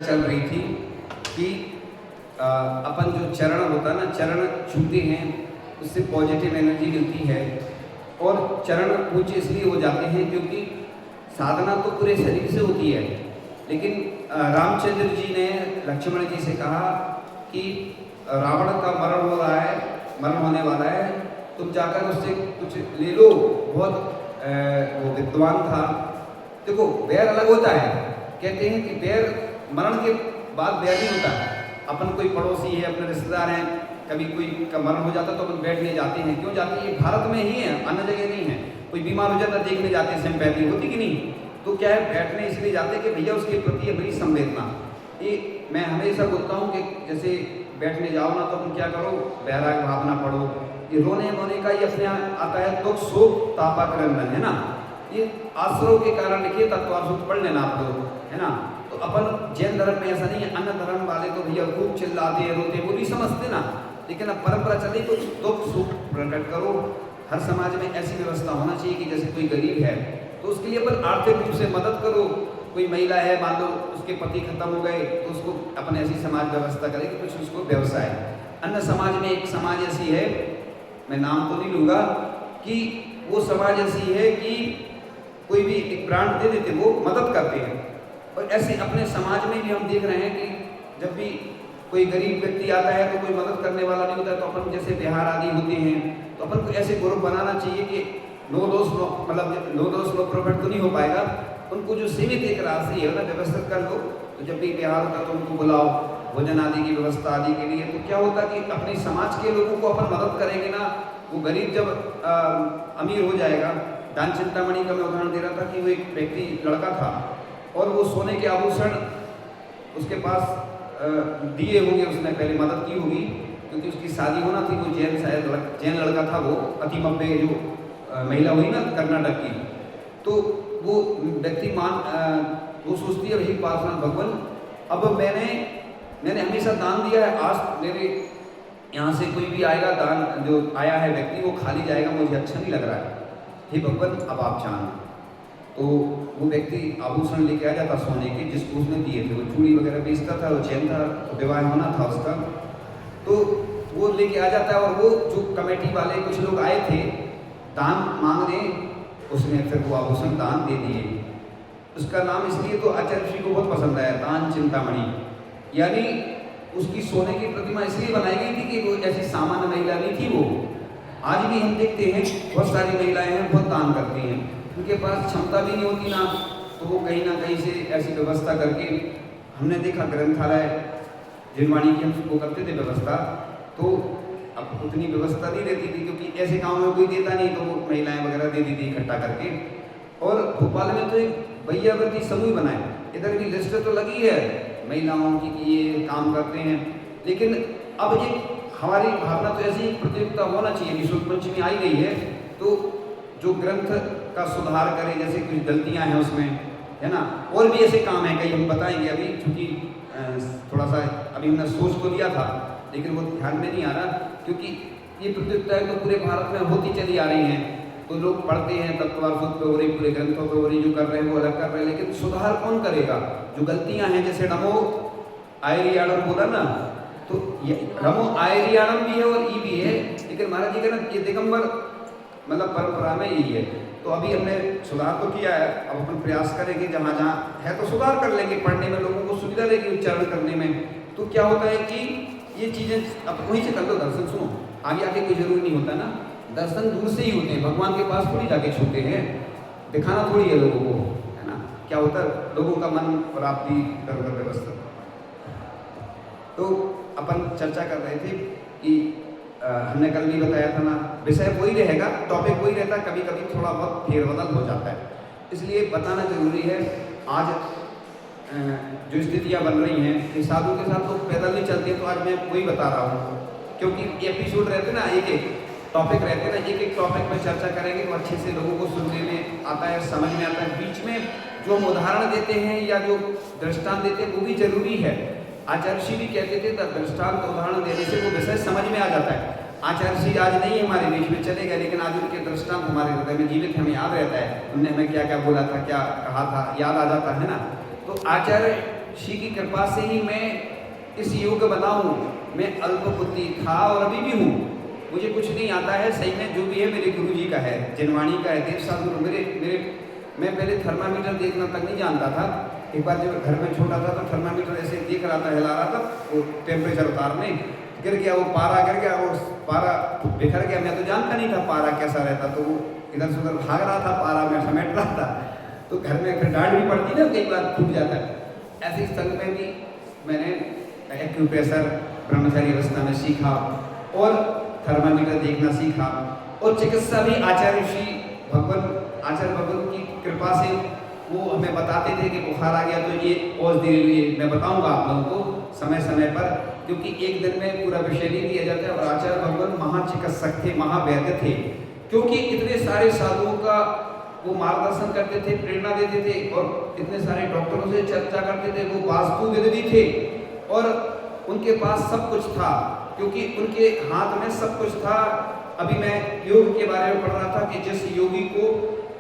चल रही थी कि अपन जो चरण होता है ना, चरण छूते हैं उससे पॉजिटिव एनर्जी मिलती है। और चरण ऊंचे इसलिए हो जाते हैं क्योंकि साधना तो पूरे शरीर से होती है, लेकिन रामचंद्र जी ने लक्ष्मण जी से कहा कि रावण का मरण हो रहा है, मरण होने वाला है, तुम जाकर उससे कुछ ले लो। बहुत वो विद्वान था। देखो, बैर अलग होता है। कहते हैं कि बैर मरण के बाद बैर नहीं होता। अपन कोई पड़ोसी है, अपने रिश्तेदार हैं, कभी कोई का मरण हो जाता तो अपन बैठने जाते हैं। क्यों जाते हैं? भारत में ही है, अन्य जगह नहीं है। कोई बीमार हो जाता देखने जाते हैं, सिंपैथी होती कि नहीं? तो क्या है, बैठने इसलिए जाते हैं कि भैया उसके प्रति है बड़ी संवेदना। ये मैं हमेशा बोलता हूँ कि जैसे बैठने जाओ ना तो तुम क्या करो, वैराग भावना पढ़ो। ये रोने वोने का ये अपने आता है, दुख शोक तापा क्रंदन, है ना। ये आश्रव के कारण लिखिए, तत्वार्थ पढ़ लेना आप लोग, है ना। तो अपन जैन धर्म में ऐसा नहीं है। अन्य धर्म वाले तो भैया खूब चिल्लाते हैं, रोते, वो भी समझते ना। लेकिन अब परंपरा चली तो दुख सुख प्रकट करो। हर समाज में ऐसी व्यवस्था होना चाहिए कि जैसे कोई गरीब है तो उसके लिए अपन आर्थिक रूप से मदद करो। कोई महिला है, मान लो उसके पति खत्म हो गए, तो उसको अपन ऐसी समाज व्यवस्था करें कि कुछ उसको व्यवसाय। अन्य समाज में एक समाज ऐसी है, मैं नाम तो नहीं लूँगा, कि वो समाज ऐसी है कि कोई भी एक ब्रांड दे देते, वो मदद करते हैं। और ऐसे अपने समाज में भी हम देख रहे हैं कि जब भी कोई गरीब व्यक्ति आता है तो कोई मदद करने वाला नहीं होता है, तो अपन जैसे बिहार आदि होते हैं तो अपन को ऐसे ग्रुप बनाना चाहिए कि नो दोस्त नो प्रॉफिट तो नहीं हो पाएगा। उनको जो सीमित एक राशि है ना व्यवस्थित कर लो। तो जब भी बिहार होता तो उनको बुलाओ भोजन आदि की व्यवस्था आदि के लिए। तो क्या होता कि अपने समाज के लोगों को अपन मदद करेंगे ना, वो गरीब जब अमीर हो जाएगा। दान चिंतामणि का मैं उदाहरण दे रहा था कि वो एक व्यक्ति लड़का था और वो सोने के आभूषण उसके पास दिए होंगे, उसने पहले मदद की होगी क्योंकि उसकी शादी होना थी। वो जैन लड़का था, वो अतिमब्बे जो महिला हुई ना कर्नाटक की। तो वो व्यक्ति वो सोचती है वही प्रार्थना, भगवान अब मैंने हमेशा दान दिया है, आज मेरे यहाँ से कोई भी आएगा, दान जो आया है व्यक्ति वो खाली जाएगा, मुझे अच्छा नहीं लग रहा है, हे भगवान अब आप जानो। तो वो व्यक्ति आभूषण लेके आ जाता सोने के, जिसको उसने दिए थे। वो चूड़ी वगैरह बेचता था, वो जैन था, तो विवाह होना था उसका। तो वो लेके आ जाता है और वो जो कमेटी वाले कुछ लोग आए थे दान मांगने, उसने फिर वो आभूषण दान दे दिए। उसका नाम इसलिए तो आचार्य जी को बहुत पसंद आया, दान चिंतामणि। यानी उसकी सोने की प्रतिमा इसलिए बनाई गई थी कि वो ऐसी सामान्य महिला नहीं थी। वो आज भी हम देखते हैं बहुत सारी महिलाएं हैं, बहुत दान करती हैं, उनके पास क्षमता भी नहीं होती ना, तो वो कहीं ना कहीं से ऐसी व्यवस्था करके, हमने देखा ग्रंथालय जिनवाणी की हम वो करते थे व्यवस्था, तो अब उतनी व्यवस्था नहीं रहती थी क्योंकि ऐसे गाँव में कोई देता नहीं, तो वो महिलाएं वगैरह दे दी थी इकट्ठा करके। और भोपाल में तो एक भैयावृत्ति समूह बनाए, इधर की लिस्ट तो लगी है महिलाओं की कि ये काम करते हैं। लेकिन अब ये हमारी भावना तो ऐसी प्रतियोगिता होना चाहिए। विश्व पंचमी आई गई है तो जो ग्रंथ का सुधार करे, जैसे कुछ गलतियां हैं उसमें, है ना। और भी ऐसे काम हैं कई, हम बताएंगे अभी, क्योंकि थोड़ा सा अभी हमने सोच तो लिया था लेकिन वो ध्यान में नहीं आ रहा, क्योंकि ये प्रतियोगिताएं तो पूरे भारत में होती चली आ रही हैं। तो लोग पढ़ते हैं, तत्वार्थ पे हो रही, पूरे ग्रंथों पे हो रही, जो कर रहे हैं वो अलग कर रहे हैं, लेकिन सुधार कौन करेगा? जो गलतियां हैं, जैसे नमो आयरियाणम बोला ना, तो ये नमो आयरियाणम भी है और ई भी है, लेकिन महाराज जी का ना ये दिगंबर मतलब परंपरा में यही है। तो अभी हमने सुधार तो किया है, अब अपन प्रयास करेंगे जहाँ जहाँ है तो सुधार कर लेंगे, पढ़ने में लोगों को सुविधा रहेगी, उच्चारण करने में। तो क्या होता है कि ये चीज़ें अब वहीं से कर लो, दर्शन सुनो, आगे आके कोई जरूरी नहीं होता ना। दर्शन दूर से ही होते हैं, भगवान के पास थोड़ी जाके छूते हैं, दिखाना थोड़ी है लोगों को, है ना। क्या होता है, लोगों का मन प्राप्ति कर व्यवस्था। तो अपन चर्चा कर रहे थे कि हमने कल भी बताया था ना, विषय वही रहेगा, टॉपिक वही रहता है, कभी कभी थोड़ा बहुत फेरबदल हो जाता है, इसलिए बताना जरूरी है। आज जो स्थितियाँ बन रही हैं कि साधु के साथ तो पैदल नहीं चलते, तो आज मैं वही बता रहा हूँ, क्योंकि एपिसोड रहते ना, एक एक टॉपिक रहते ना, एक एक टॉपिक में चर्चा करेंगे तो अच्छे से लोगों को सुनने में आता है, समझ में आता है। बीच में जो हम उदाहरण देते हैं या जो दृष्टांत देते हैं वो भी जरूरी है। आचार्य जी भी कहते थे दृष्टांत उदाहरण देने से वो विषय समझ में आ जाता है। आचार्य जी आज नहीं हमारे बीच में चले गए, लेकिन आज उनके दृष्टांत हमारे हृदय में जीवित, हमें याद रहता है, उनने हमें क्या क्या बोला था, क्या कहा था, याद आ जाता है ना। तो आचार्य श्री की कृपा से ही मैं इस योग्य बना हूँ। मैं अल्प बुद्धि था और अभी भी हूँ, मुझे कुछ नहीं आता है। सही में जो भी है मेरे गुरु जी का है, जिनवाणी का है, देव साधु। मैं पहले थर्मामीटर देखना तक नहीं जानता था। एक बार जब घर में छोटा था तो थर्मामीटर ऐसे देख रहा था, हिला रहा था, वो टेम्परेचर उतारने गिर गया, वो पारा गिर गया, वो पारा बिखर गया। मैं तो जानता नहीं था पारा कैसा रहता, तो वो इधर से उधर भाग रहा था, पारा में समेट रहा था। तो घर में फिर डांट भी पड़ती ना, कई बार फूट जाता है। ऐसे संग में भी मैंने एक्यूप्रेशर ब्रह्मचारी अवस्था में सीखा और थर्मामीटर देखना सीखा। और चिकित्सा भी आचार्य श्री आचार्य भगवान की कृपा से वो हमें बताते थे कि बुखार आ गया तो ये औषधि ले लीजिए। मैं बताऊंगा आप लोगों को समय समय पर, क्योंकि एक दिन में पूरा विषय नहीं दिया जाता है। और आचार्य भगवान महाचिकित्सक थे, महावैद्य थे, क्योंकि इतने सारे साधुओं का वो मार्गदर्शन करते थे, प्रेरणा देते थे और इतने सारे डॉक्टरों से चर्चा करते थे। वो वास्तुविद भी थे और उनके पास सब कुछ था, क्योंकि उनके हाथ में सब कुछ था। अभी मैं योग के बारे में पढ़ रहा था कि जिस योगी को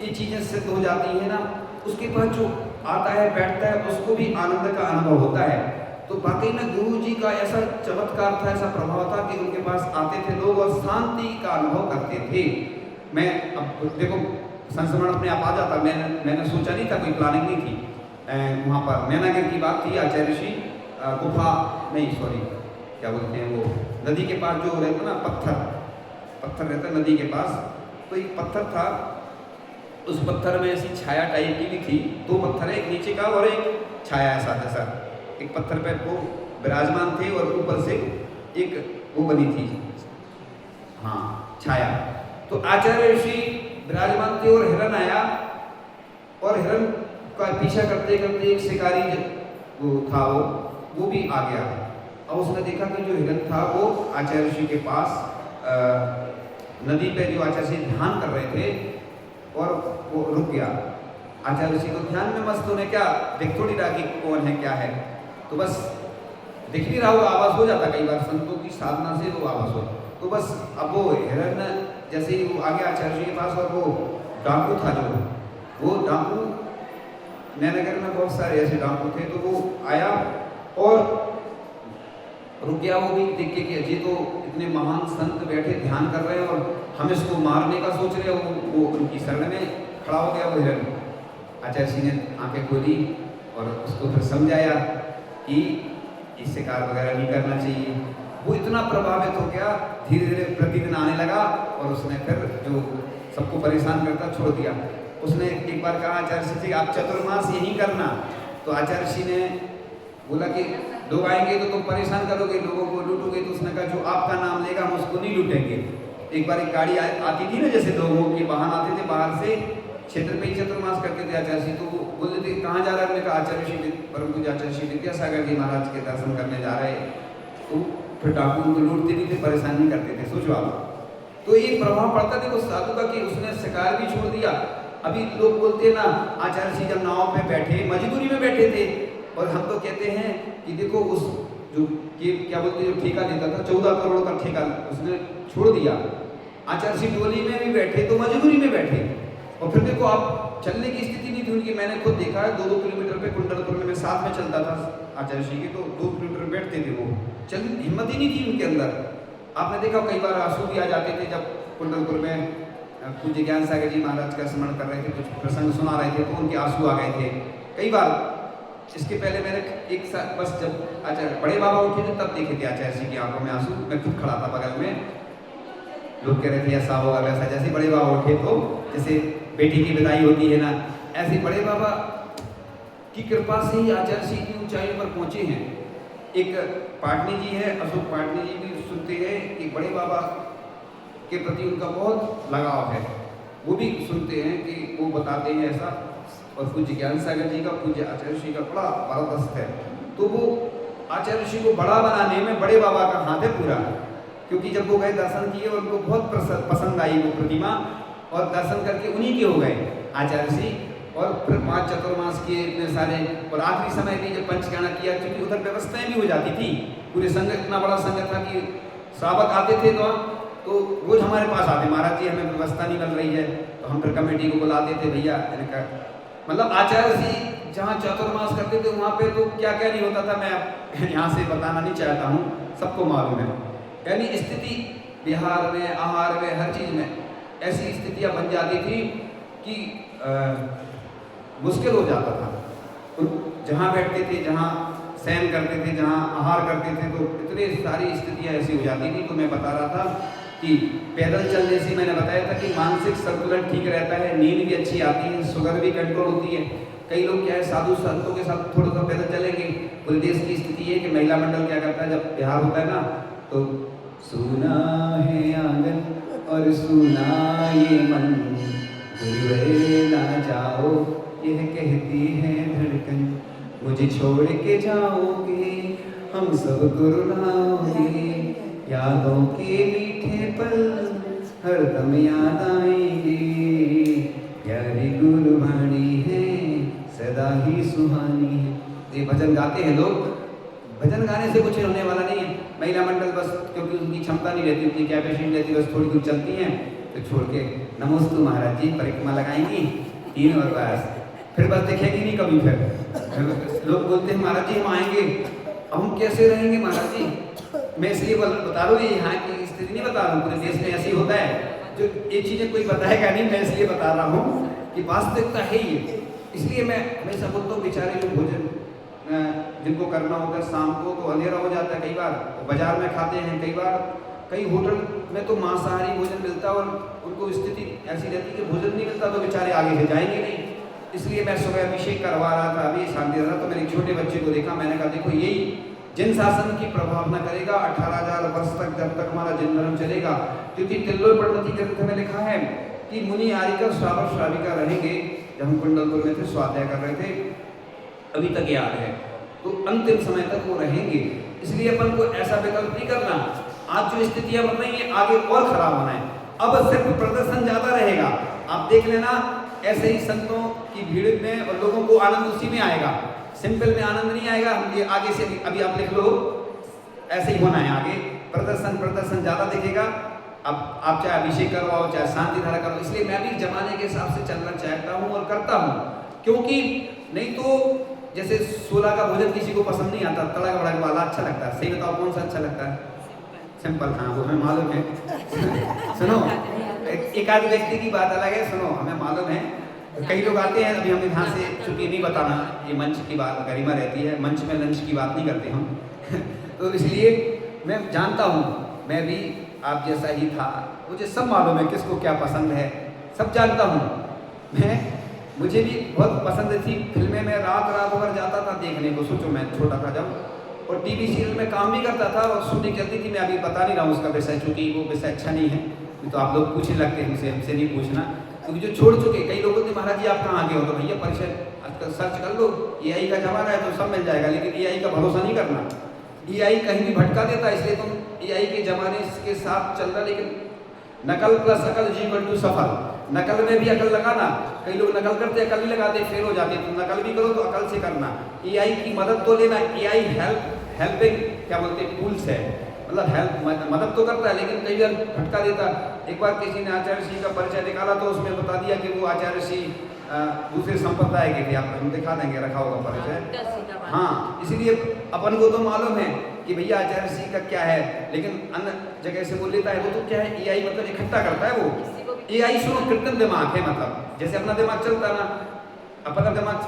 ये चीजें सिद्ध हो जाती है ना, उसके पास जो आता है बैठता है उसको भी आनंद का अनुभव होता है। तो वाकई में गुरु जी का ऐसा चमत्कार था, ऐसा प्रभाव था कि उनके पास आते थे लोग और शांति का अनुभव करते थे। मैं अब देखो संस्मरण अपने आप आ जाता। मैंने सोचा नहीं था, कोई प्लानिंग नहीं थी। वहाँ पर नैनागिर की बात थी, आचार्य श्री गुफा नहीं, सॉरी क्या बोलते हैं, वो नदी के पास जो रहता ना, पत्थर रहता नदी के पास। तो एक पत्थर था, उस पत्थर में ऐसी छाया टाइप की भी थी। दो पत्थर है, एक नीचे का और एक छाया ऐसा जैसा। एक पत्थर पे वो विराजमान थे और ऊपर से एक वो बनी थी, हाँ, छाया। तो आचार्य ऋषि विराजमान थे और हिरण आया और हिरण का पीछा करते करते एक शिकारी वो था, वो भी आ गया। और उसने देखा कि जो हिरण था वो आचार्य ऋषि के पास नदी पे जो आचार्य ऋषि ध्यान कर रहे थे और वो रुक गया। आचार्य ऋषि को ध्यान में मस्त, उन्हें क्या देख थोड़ी रहा कि कौन है क्या है, तो बस दिख नहीं रहा, वो आवाज हो जाता कई बार संतों की साधना से वो आवाज हो। तो बस अब वो हिरण जैसे ही वो आ गया आचार्य ऋषि के पास, और वो डाकू था, जो वो डाकू नैनागिर में बहुत सारे ऐसे डाकू थे, तो वो आया और रुक गया। वो भी देख के कि ये तो इतने महान संत बैठे ध्यान कर रहे हैं और हम इसको मारने का सोच रहे हैं। वो उनकी शरण में खड़ा हो गया वो हिरण। आचार्य जी ने आंखें खोली और उसको फिर समझाया कि इस शिकार वगैरह नहीं करना चाहिए। वो इतना प्रभावित हो गया, धीरे धीरे प्रतिदिन आने लगा और उसने फिर जो सबको परेशान करता छोड़ दिया। उसने एक बार कहा आचार्य जी आप चतुर्मास यही करना। तो आचार्य जी ने बोला कि लोग आएंगे तो तुम परेशान करोगे, लोगों को लूटोगे। तो उसने कहा जो आपका नाम लेगा हम उसको नहीं लूटेंगे। एक बार एक गाड़ी आती थी ना, जैसे लोगों के वाहन आते थे बाहर से, क्षेत्र पे ही चतुर्मास करते थे आचार्य जी। तो वो बोलते थे कहाँ जा रहा है, मैंने कहा आचार्य श्री परम पूज्य आचार्य श्री विद्यासागर जी महाराज के दर्शन करने जा रहे। तो फिर डाकू उनको लूटते नहीं थे, परेशान नहीं करते थे। सोचो आप, तो ये प्रभाव पड़ता था उस साधु का कि उसने शिकार भी छोड़ दिया। अभी लोग बोलते हैं ना, आचार्य जी जब नाव पे बैठे, मजबूरी में बैठे थे, और हम तो कहते हैं कि देखो उस जो क्या बोलते हैं, जो ठेका लेता था 14 करोड़ का ठेका उसने छोड़ दिया। आचार्य जी डोली में भी बैठे तो मजबूरी में बैठे, और फिर देखो आप चलने की स्थिति नहीं थी उनकी। मैंने खुद देखा है 2-2 किलोमीटर पे कुंडलपुर में साथ में चलता था आचार्य जी के, तो 2 किलोमीटर बैठते थे वो, चल हिम्मत ही नहीं थी उनके अंदर। आपने देखा कई बार आंसू भी आ जाते थे जब कुंडलपुर में पूज्य ज्ञान सागर जी महाराज का स्मरण कर रहे थे, कुछ प्रसंग सुना रहे थे, तो उनके आंसू आ गए थे कई बार। इसके पहले मैंने एक साथ बस जब आचार्य बड़े बाबा उठे थे तब देखे थे आचार्य जी की आंखों में आंसू। मैं खुद खड़ा था बगल में, लोग कह रहे थे ऐसा होगा वैसा। जैसे बड़े बाबा उठे तो जैसे बेटी की विदाई होती है ना, ऐसे बड़े बाबा की कृपा से ही आचार्य जी की ऊंचाइयों पर पहुंचे हैं। एक पाटनी जी है, अशोक पाटनी जी भी सुनते हैं कि बड़े बाबा के प्रति उनका बहुत लगाव है, वो भी सुनते हैं कि वो बताते हैं ऐसा। और पूज्य ज्ञान सागर जी का, पूज्य आचार्य श्री का बड़ा बरदस्त है। तो वो आचार्य श्री को बड़ा बनाने में बड़े बाबा का हाथ है पूरा, क्योंकि जब वो गए दर्शन किए उनको बहुत पसंद आई वो प्रतिमा, और दर्शन करके उन्हीं के हो गए आचार्य श्री। और फिर 5 चतुर्मास किए इतने सारे, और आखिरी समय भी जब पंचकर्मा किया, क्योंकि उधर व्यवस्थाएं भी हो जाती थी। पूरे संघ इतना बड़ा संघ था कि श्रावक आते थे तो रोज हमारे पास आते, महाराज जी हमें व्यवस्था नहीं मिल रही है। तो हम फिर कमेटी को बुलाते थे, भैया इनका मतलब आचार्य जी जहाँ चातुर्मास करते थे वहाँ पे तो क्या क्या नहीं होता था, मैं यहाँ से बताना नहीं चाहता हूँ, सबको मालूम है। यानी स्थिति बिहार में, आहार में, हर चीज़ में ऐसी स्थितियाँ बन जाती थी कि मुश्किल हो जाता था। जहाँ बैठते थे, जहाँ शयन करते थे, जहाँ आहार करते थे, तो इतनी सारी स्थितियाँ ऐसी हो जाती थी। तो मैं बता रहा था कि पैदल चलने से मैंने बताया था कि मानसिक संतुलन ठीक रहता है, नींद भी अच्छी आती है, शुगर भी कंट्रोल होती है। कई लोग क्या है, साधु संतों के साथ थोड़ा सा पैदल चलेंगे। पूरे देश की स्थिति है कि महिला मंडल क्या करता है, जब बिहार होता है ना, तो सुना है आंगन और सुना ये मन, गुरुए ना जाओ यह कहती है धड़कन, मुझे छोड़ के जाओगे हम सबको रुलाओगे, यादों के मीठे पल हरदम याद आएंगे, प्यारी गुरुवाणी है सदा ही सुहानी है। ये भजन गाते हैं लोग, भजन गाने से कुछ होने वाला नहीं है। महिला मंडल बस क्योंकि उनकी क्षमता नहीं रहती, उनकी कैपेसिटी रहती, बस थोड़ी दूर चलती हैं तो छोड़ के नमोस्तु महाराज जी परिक्रमा लगाएंगी 3 और बस, फिर बस देखेंगी नहीं कभी। फिर लोग बोलते हैं महाराज जी हम आएंगे, अब हम कैसे रहेंगे महाराज जी। मैं इसलिए बता रहा हूँ, ये यहाँ की स्थिति नहीं बता रहा हूँ, पूरे देश में ऐसे ही होता है। जो ये चीज़ें कोई बताएगा नहीं, मैं इसलिए बता रहा हूँ कि वास्तविकता है ये। इसलिए मैं हमेशा बोलता हूँ बेचारे लोग भोजन जिनको करना होता है शाम को, तो अंधेरा हो जाता है, कई बार बाजार में खाते हैं, कई बार कई होटल में तो मांसाहारी भोजन मिलता है और उनको स्थिति ऐसी रहती है कि भोजन नहीं मिलता तो बेचारे आगे से जाएंगे नहीं। इसलिए मैं सुबह अभिषेक करवा रहा था, अभी शांति रहा, तो मैंने एक छोटे बच्चे को देखा, मैंने कहा देखो यही जिन शासन की प्रभावना करेगा 18,000 वर्ष तक, जब तक हमारा जिन धर्म चलेगा। क्योंकि तिल्लोर प्रणति ग्रंथ में लिखा है कि मुनि आरिका श्रावक श्राविका रहेंगे। जब हम कुंडलपुर में थे, स्वाध्याय कर रहे थे, अभी तक याद है, तो अंतिम समय तक वो रहेंगे। इसलिए अपन को ऐसा विकल्प नहीं करना, आज जो स्थितियां बन रही है आगे और खराब होना है। अब सिर्फ प्रदर्शन ज्यादा रहेगा, आप देख लेना, ऐसे ही संतों की भीड़ में और लोगों को आनंद उसी में आएगा, सिंपल में आनंद नहीं आएगा। ये आगे से अभी आप लिख लो, ऐसे ही होना है आगे, प्रदर्शन ज्यादा दिखेगा। अब आप चाहे अभिषेक करवाओ, चाहे शांति धारा करो। इसलिए मैं भी जमाने के हिसाब से चलना चाहता हूँ और करता हूँ, क्योंकि नहीं तो जैसे 16 का भोजन किसी को पसंद नहीं आता, तड़क भड़क वाला अच्छा लगता है। सही बताओ कौन सा अच्छा लगता है? सिंपल। हाँ, वो हमें मालूम है। सुनो, एक आध व्यक्ति की बात अलग है, सुनो हमें मालूम है। कई लोग आते हैं, अभी हम यहाँ से चूंकि नहीं बताना, ये मंच की बात गरिमा रहती है, मंच में लंच की बात नहीं करते हम तो इसलिए मैं जानता हूँ, मैं भी आप जैसा ही था, मुझे सब मालूम है किसको क्या पसंद है, सब जानता हूँ। मुझे भी बहुत पसंद थी फिल्में, मैं रात भर जाता था देखने को। सोचो मैं छोटा था जब, और टीवी सीरियल में काम भी करता था और शूटिंग चलती थी। मैं अभी बता नहीं रहा हूँ उसका विषय, चूँकि वो विषय अच्छा नहीं है, तो आप लोग पूछने लगते हैं, हमसे नहीं पूछना, क्योंकि जो छोड़ चुके। कई लोग बोलते महाराज जी आप कहाँ गए हो, तो भैया परिचय आजकल सर्च कर लो, AI का जमाना है तो सब मिल जाएगा, लेकिन AI का भरोसा नहीं करना। AI कहीं भी भटका देता है, इसलिए तुम AI के जमाने के साथ चल रहा। लेकिन नकल प्लस अकल = सफल। नकल में भी अकल लगाना, कई लोग नकल करते अकल नहीं लगाते, फेल हो जाते। तुम नकल भी करो तो अकल से करना। AI की मदद तो लेना, AI हेल्पिंग क्या बोलते हैं टूल्स है, मतलब हेल्प मदद तो करता है, लेकिन कई बार भटका देता। एक बार किसी ने आचार्य श्री का परिचय निकाला तो उसमें बता दिया कि वो आचार्य श्री दूसरे संप्रदाय के थे। आप हम दिखा देंगे, रखा होगा परिचय। हाँ, इसीलिए अपन को तो मालूम है कि भैया आचार्य श्री का क्या है, लेकिन अन्य जगह से बोल लेता है। वो तो क्या है, AI मतलब इकट्ठा करता है। वो AI सुनो कृत्रिम दिमाग है, मतलब जैसे अपना दिमाग चलता है ना, अपना दिमाग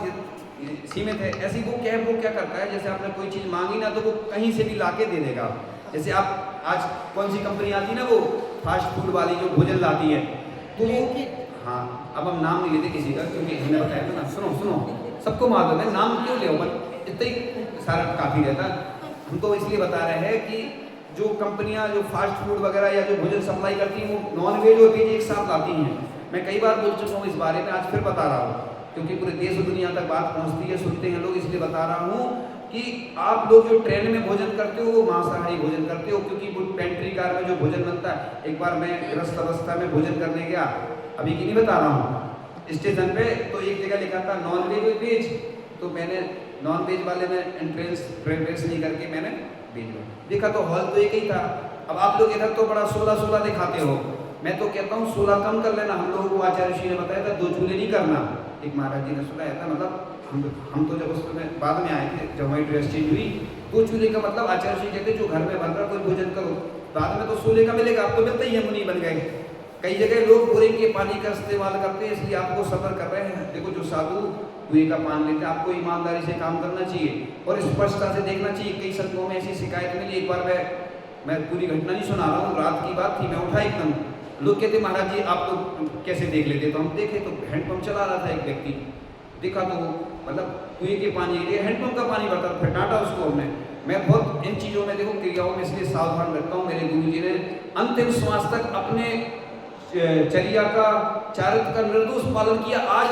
सीमित है, ऐसी वो क्या करता है, जैसे आपने कोई चीज़ मांगी ना तो वो कहीं से भी लाके दे देगा। जैसे आप आज कौन सी कंपनी आती है ना, वो फास्ट फूड वाली जो भोजन लाती है, तो हाँ, अब हम नाम नहीं लेते किसी का, क्योंकि हमने बताया था ना। सुनो सबको मालूम है, नाम क्यों ले, इतना ही सारा काफ़ी रहता। हम तो इसलिए बता रहे हैं कि जो कंपनियां जो फास्ट फूड वगैरह या जो भोजन सप्लाई करती हैं, वो नॉन वेज और वेज एक साथ लाती हैं। मैं कई बार बोल चुका हूँ इस बारे में, आज फिर बता रहा हूँ, क्योंकि पूरे देश और दुनिया तक बात पहुँचती है, सुनते हैं लोग, इसलिए बता रहा हूँ कि आप लोग जो ट्रेन में भोजन करते हो वो मांसाहारी भोजन करते हो, क्योंकि वो पेंट्री कार में जो भोजन बनता है। एक बार मैं गृहस्थ अवस्था में भोजन करने गया, अभी की नहीं बता रहा हूँ, स्टेशन पे, तो एक जगह लिखा था नॉन वेज और वेज, तो मैंने नॉन वेज वाले में एंट्रेंस प्रेफरेंस नहीं करके मैंने वेज में देखा, तो हॉल तो एक ही था। अब आप लोग इधर तो बड़ा 16 दिखाते हो, मैं तो कहता हूँ 16 कम कर लेना। हम लोगों को आचार्य श्री ने बताया था 2 चूल्हे नहीं करना। एक महाराज जी ने सुनाया था, मतलब हम तो जब उस समय बाद में आए थे, जब हमारी ड्रेस चेंज हुई, तो चूल्हे का मतलब आचार्य जी कहते जो घर में बन रहा कोई भोजन करो, बाद में तो चूल्हे का मिलेगा, अब तो मिलता ही है, मुनि बन गए। कई जगह लोग बोरिंग के पानी का इस्तेमाल करते हैं, इसलिए आपको सफर कर रहे हैं। देखो जो साधु कुएं का पानी लेते हैं, आपको ईमानदारी से काम करना चाहिए और स्पष्टता से देखना चाहिए। कई संतों में ऐसी शिकायत मिली, एक बार मैं पूरी घटना नहीं सुना रहा हूँ, रात की बात थी, मैं उठा एकदम, लोग कहते महाराज जी आप तो कैसे देख लेते, तो हम देखे तो हैंडपंप चला रहा था एक व्यक्ति, देखा तो मतलब कुएं के पानी हैंडपंप का पानी भरता, फिर डांटा उसको हमने। मैं बहुत इन चीज़ों में देखो क्रियाओं में इसलिए सावधान रहता हूँ। मेरे गुरु जी ने अंतिम श्वास तक अपने चर्या का, चारित्र का निर्दोष पालन किया। आज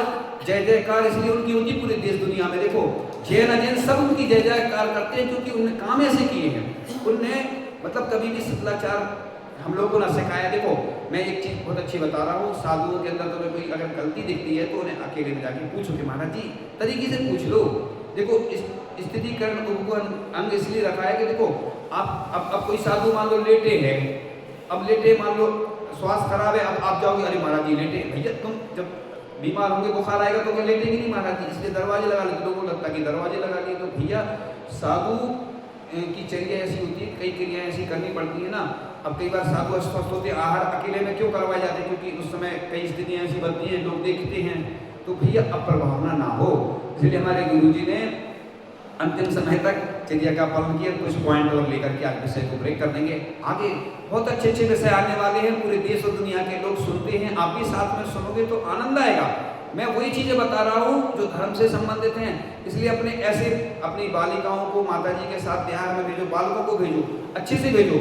जय जयकार इसलिए उनकी होती पूरे देश दुनिया में। देखो जैन अजैन सब उनकी जय जयकार करते हैं, क्योंकि उन्होंने काम ऐसे किए हैं, उनने मतलब कभी भी शिष्टाचार हम लोगों को ना सिखाया। देखो मैं एक चीज़ बहुत अच्छी बता रहा हूँ, साधुओं के अंदर तुम्हें कोई अगर गलती दिखती है तो उन्हें अकेले में जाके पूछो कि महाराज जी तरीके से पूछ लो। देखो इस स्थितिकरण उपकरण अंग इसलिए रखा है कि देखो आप अब कोई साधु मान लो लेटे हैं, अब लेटे मान लो स्वास्थ्य खराब है, अब आप जाओगे अरे महाराज जी लेटे, भैया तुम जब बीमार होंगे बुखार आएगा तो क्या लेटेंगे नहीं महाराज जी, इसलिए दरवाजे लगा लेते। लोगों को लगता है कि दरवाजे लगा लिए, तो भैया साधु की चर्या ऐसी होती है, कई क्रियाएं ऐसी करनी पड़ती है ना। अब कई बार साधु अस्वस्थ होते, आहार अकेले में क्यों करवाए जाते, क्योंकि उस समय कई स्थितियां ऐसी बनती हैं, लोग देखते हैं, तो भैया अप्रभावना ना हो। इसलिए हमारे गुरु जी ने अंतिम समय तक चर्या का पालन किया। कुछ पॉइंट और लेकर के आज विषय को ब्रेक कर देंगे। आगे बहुत अच्छे अच्छे विषय आने वाले हैं, पूरे देश और दुनिया के लोग सुनते हैं, आप भी साथ में सुनोगे तो आनंद आएगा। मैं वही चीजें बता रहा हूँ जो धर्म से संबंधित हैं, इसलिए अपने ऐसे अपनी बालिकाओं को माता जी के साथ बिहार में भेजो, बालकों को भेजो, अच्छे से भेजो।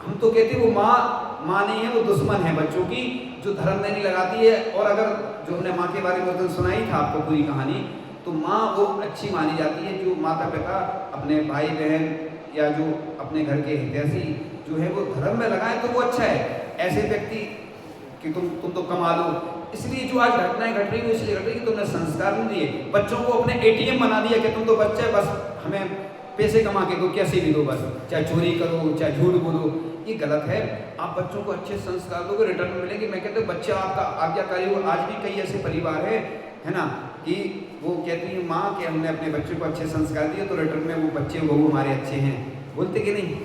हम तो कहते हैं वो माँ नहीं है, वो दुश्मन है बच्चों की, जो धर्म में नहीं लगाती है। और अगर जो हमने माँ के बारे में तो सुनाई था आपको पूरी कहानी, तो माँ वो अच्छी मानी जाती है जो माता पिता अपने भाई बहन या जो अपने घर के हितैषी जो है वो धर्म में लगाए तो वो अच्छा है। ऐसे व्यक्ति कि तुम तो कमा लो, इसलिए जो आज घटनाएं घट रही है इसलिए घट रही है कि तुमने संस्कार नहीं दिए, बच्चों को अपने ATM बना दिया कि तुम तो बच्चा है, बस हमें पैसे कमा के दो, कैसे भी दो, बस चाहे चोरी करो चाहे झूठ बोलो, ये गलत है। आप बच्चों को अच्छे संस्कार दोगे, रिटर्न में मिलेंगे। मैं कहता हूँ बच्चा आपका आज्ञाकारी हो। आज भी कई ऐसे परिवार है ना कि वो कहती है माँ कि हमने अपने बच्चों को अच्छे संस्कार दिए, तो रिटर्न में वो बच्चे बहू हमारे अच्छे हैं, बोलते कि नहीं,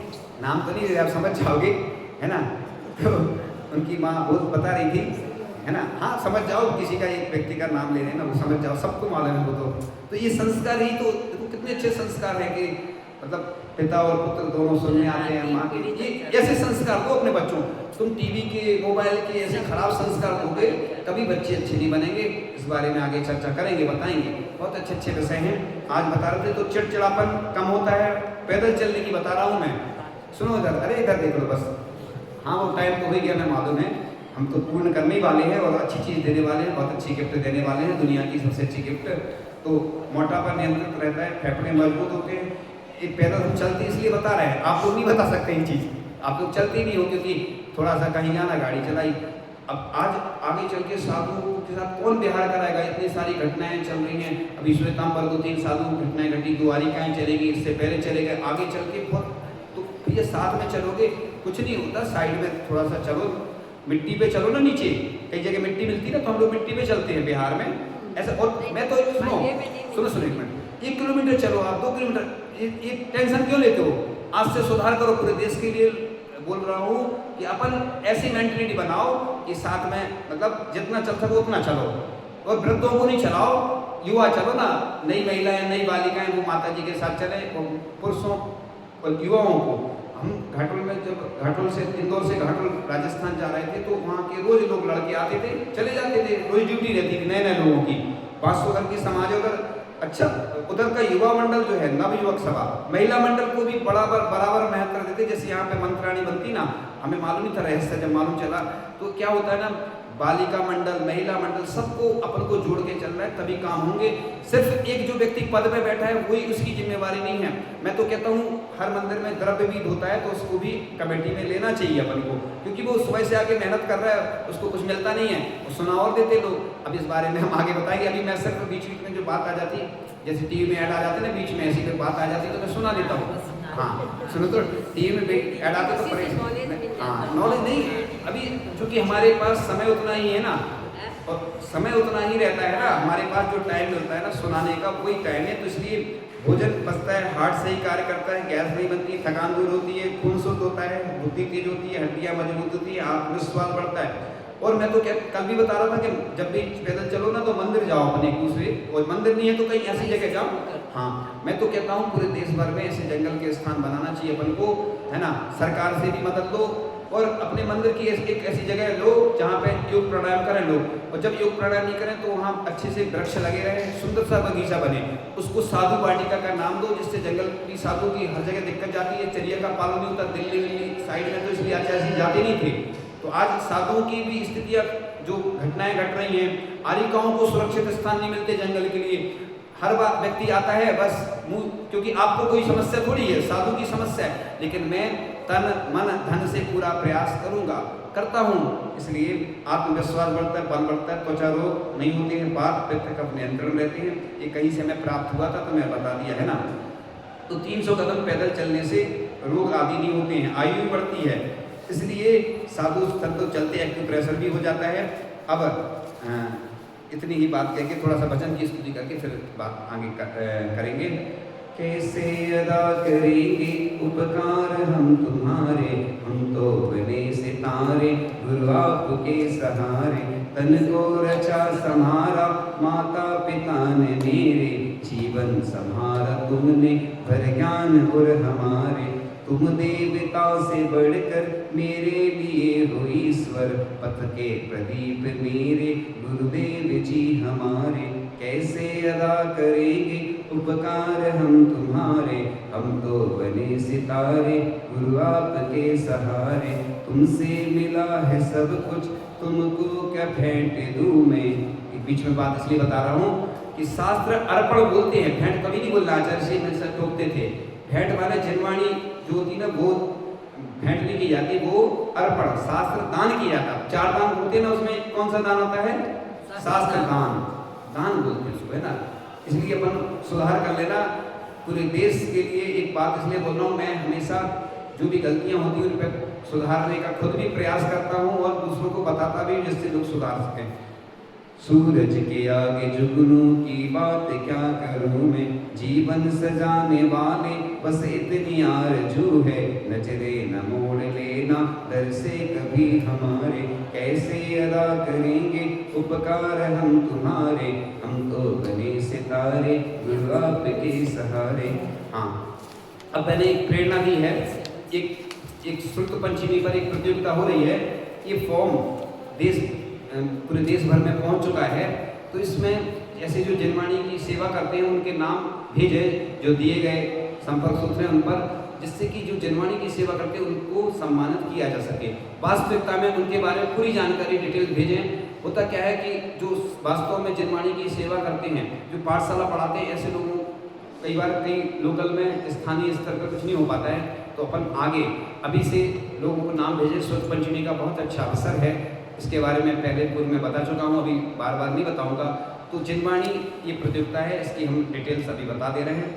नाम तो नहीं, आप समझ जाओगे, है ना। तो उनकी माँ बहुत बता रही थी, है ना, हाँ समझ जाओ, किसी का एक व्यक्ति का नाम ले रहे हैं ना, वो समझ जाओ, सबको मालूम है वो तो ये संस्कार ही तो देखो कितने अच्छे संस्कार है कि मतलब पिता और पुत्र दोनों सुनने आते हैं माँ के। ये ऐसे संस्कार दो अपने बच्चों। तुम टीवी के मोबाइल के ऐसे खराब संस्कार दोगे, कभी बच्चे अच्छे नहीं बनेंगे। इस बारे में आगे चर्चा करेंगे, बताएंगे, बहुत अच्छे अच्छे विषय हैं। आज बता रहे थे तो चिड़चिड़ापन कम होता है, पैदल चलने की बता रहा हूँ मैं। सुनो इधर, अरे इधर देख लो बस, हाँ वो टाइम तो हो गया, मैं मालूम है, हम तो पूर्ण करने ही वाले हैं और अच्छी चीज़ देने वाले हैं, बहुत अच्छी गिफ्ट देने वाले हैं, दुनिया की सबसे अच्छी गिफ्ट। तो मोटापा नियंत्रित रहता है, फेफड़े मजबूत होते हैं। ये पैदल हम चलते इसलिए बता रहे हैं, आप लोग नहीं बता सकते ये चीज़, आप लोग चलते ही नहीं हो, क्योंकि थोड़ा सा कहीं जाना गाड़ी चलाई। अब आज आगे चल के साधुओं के साथ कौन बिहार कराएगा, इतनी सारी घटनाएं चल रही हैं। अभी श्वेतांबर 2-3 साधु घटनाएं घटी, द्वारिकाएँ चलेगी, इससे पहले चले गए, आगे चल के बहुत, तो भैया साथ में चलोगे कुछ नहीं होता, साइड में थोड़ा सा चलो, मिट्टी पे चलो ना, नीचे कई जगह मिट्टी मिलती है ना, तो हम लोग मिट्टी पे चलते हैं बिहार में ऐसा। और मैं तो सुनो एक मिनट, 1 किलोमीटर चलो आप, 2 किलोमीटर, ये टेंशन क्यों लेते हो। आज से सुधार करो, पूरे देश के लिए बोल रहा हूँ कि अपन ऐसी मेंटेलिटी बनाओ कि साथ में मतलब जितना चल सको उतना चलो, और वृद्धों को नहीं चलाओ, युवा चलो ना, नई महिलाएं नई बालिकाएं वो माता जी के साथ चले, पुरुषों और युवाओं को। हम घाटोल में जब घाटोल से इंदौर से घाटोल राजस्थान जा रहे थे, तो वहाँ के रोज लोग लड़के आते थे, चले जाते थे, रोज ड्यूटी रहती थी नए नए लोगों की। 500 घर की समाज उधर, अच्छा उधर का युवा मंडल जो है नवयुवक सभा, महिला मंडल को भी बराबर महत्व देते। जैसे यहाँ पे मंत्राणी बनती ना, हमें मालूम नहीं था रहस्य, जब मालूम चला तो क्या होता है ना, बालिका मंडल महिला मंडल सबको अपन को जोड़ के चल रहा है, तभी काम होंगे। सिर्फ एक जो व्यक्ति पद में बैठा है वही उसकी जिम्मेवारी नहीं है। मैं तो कहता हूँ हर मंदिर में द्रव्य भी होता है, तो उसको भी कमेटी में लेना चाहिए अपन को, क्योंकि वो सुबह से आके मेहनत कर रहा है, उसको कुछ मिलता नहीं है, वो सुना और देते लोग। अब इस बारे में हम आगे बताएंगे। अभी मैं सिर्फ बीच बीच में जो बात आ जाती है, जैसे टीवी में ऐड आ जाते हैं ना, बीच में ऐसी कोई बात आ जाती है तो मैं सुना देता हूँ। हाँ सुनो, तो टीवी में ऐड आते तो हाँ नॉलेज नहीं, अभी चूँकि हमारे पास समय उतना ही है ना, और समय उतना ही रहता है ना, हमारे पास जो टाइम मिलता है ना सुनाने का वही टाइम है, तो इसलिए भोजन पचता है, हार्ट सही कार्य करता है, गैस नहीं बनती, थकान दूर होती है, खून शुद्ध होता है, बुद्धि तेज होती है, हड्डियां मजबूत होती है, आत्मविश्वास बढ़ता है। और मैं तो कल भी बता रहा था कि जब भी पैदल चलो ना तो मंदिर जाओ अपने एक दूसरे, और मंदिर नहीं है तो कहीं ऐसी जगह जाओ। हाँ, मैं तो कहता हूँ पूरे देश भर में ऐसे जंगल के स्थान बनाना चाहिए अपन को, है ना। सरकार से भी मदद लो और अपने मंदिर की एक ऐसी जगह लो जहाँ पे योग प्राणायाम करें लोग, और जब योग प्राणायाम नहीं करें तो वहाँ अच्छे से वृक्ष लगे रहे, सुंदर सा बगीचा बने, उसको साधु वाटिका का नाम दो, जिससे जंगल की साधु की हर जगह दिक्कत जाती है, चर्या का पालन नहीं होता, दिल्ली साइड में तो इसलिए ऐसे जाते नहीं थे। तो आज साधुओं की भी स्थितियाँ जो घटनाएं घट रही हैं, आरिकाओं को सुरक्षित स्थान नहीं मिलते जंगल के लिए, हर बार व्यक्ति आता है बस मुंह, क्योंकि आपको कोई समस्या थोड़ी है, साधु की समस्या है, लेकिन मैं तन मन धन से पूरा प्रयास करता हूँ, इसलिए आत्मविश्वास बढ़ता है, बल बढ़ता है, त्वचा रोग नहीं होते हैं, बात पित्त कफ नियंत्रण रहते हैं। ये कहीं से मैं प्राप्त हुआ था तो मैं बता दिया है ना। तो 300 कदम पैदल चलने से रोग आदि नहीं होते हैं, आयु भी बढ़ती है, इसलिए साधु स्थल तो चलते एक्यूप्रेशर भी हो जाता है। अब इतनी ही बात कह के थोड़ा सा भजन की स्तुति करके फिर बात आगे करेंगे। कैसे अदा करेंगे उपकार हम तुम्हारे, हम तो बने सितारे गुरु आपके सहारे, तन को रचा संहारा माता पिता ने मेरे, जीवन संहारा तुमने भर ज्ञान और हमारे, तुम देवता से बढ़कर मेरे लिए हो ईश्वर, पथ के प्रदीप मेरे गुरुदेव जी हमारे। कैसे अदा करेंगे उपकार हम तुम्हारे, हम तो बने सितारे गुरु आपके सहारे, तुमसे मिला है सब कुछ तुमको क्या भेंट दूं मैं। एक बीच में बात इसलिए बता रहा हूँ कि शास्त्र अर्पण बोलते हैं, भेंट कभी नहीं बोलना, आचार्य से मेरे साथ टोकते थे। भेंट वाले जनवाणी जो होती ना वो भेंट नहीं की जाती, वो अर्पण शास्त्र दान किया जाता। 4 दान होते ना, उसमें कौन सा दान होता है? शास्त्र दान, दान बोलते हैं उसको, है ना। इसलिए अपन सुधार कर लेना पूरे देश के लिए। एक बात इसलिए बोल रहा हूँ, मैं हमेशा जो भी गलतियाँ होती हैं उन पर सुधारने का खुद भी प्रयास करता हूँ और दूसरों को बताता भी, जिससे लोग सुधार सकें। सूरज के आगे जुगनू की बात क्या करूं मैं, जीवन सजाने वाले बस इतनी आरज़ू है, नजरे न मोड़ लेना दर से कभी हमारे। कैसे अदा करेंगे उपकार हम तुम्हारे, हम तो बने सितारे गुरु आपके सहारे। हाँ, अब मैंने एक प्रेरणा दी है, एक शुक्ल पंचमी पर एक प्रतियोगिता हो रही है, ये फॉर्म पूरे देश भर में पहुंच चुका है। तो इसमें ऐसे जो जनवाणी की सेवा करते हैं उनके नाम भेजे, जो दिए गए संपर्क सूत्र हैं उन पर, जिससे कि जो जनवाणी की सेवा करते हैं उनको सम्मानित किया जा सके। वास्तविकता में उनके बारे में पूरी जानकारी डिटेल भेजें। होता क्या है कि जो वास्तव में जनवाणी की सेवा करते हैं, जो पाठशाला पढ़ाते हैं, ऐसे लोगों कई बार कई लोकल में स्थानीय स्तर पर कुछ नहीं हो पाता है, तो अपन आगे अभी से लोगों को नाम भेजें। स्वच्छ पंचमी का बहुत अच्छा अवसर है, इसके बारे में पहले पूर्व में बता चुका हूँ, अभी बार बार नहीं बताऊँगा। तो जनवाणी ये प्रतियोगिता है, इसकी हम डिटेल्स अभी बता दे रहे हैं।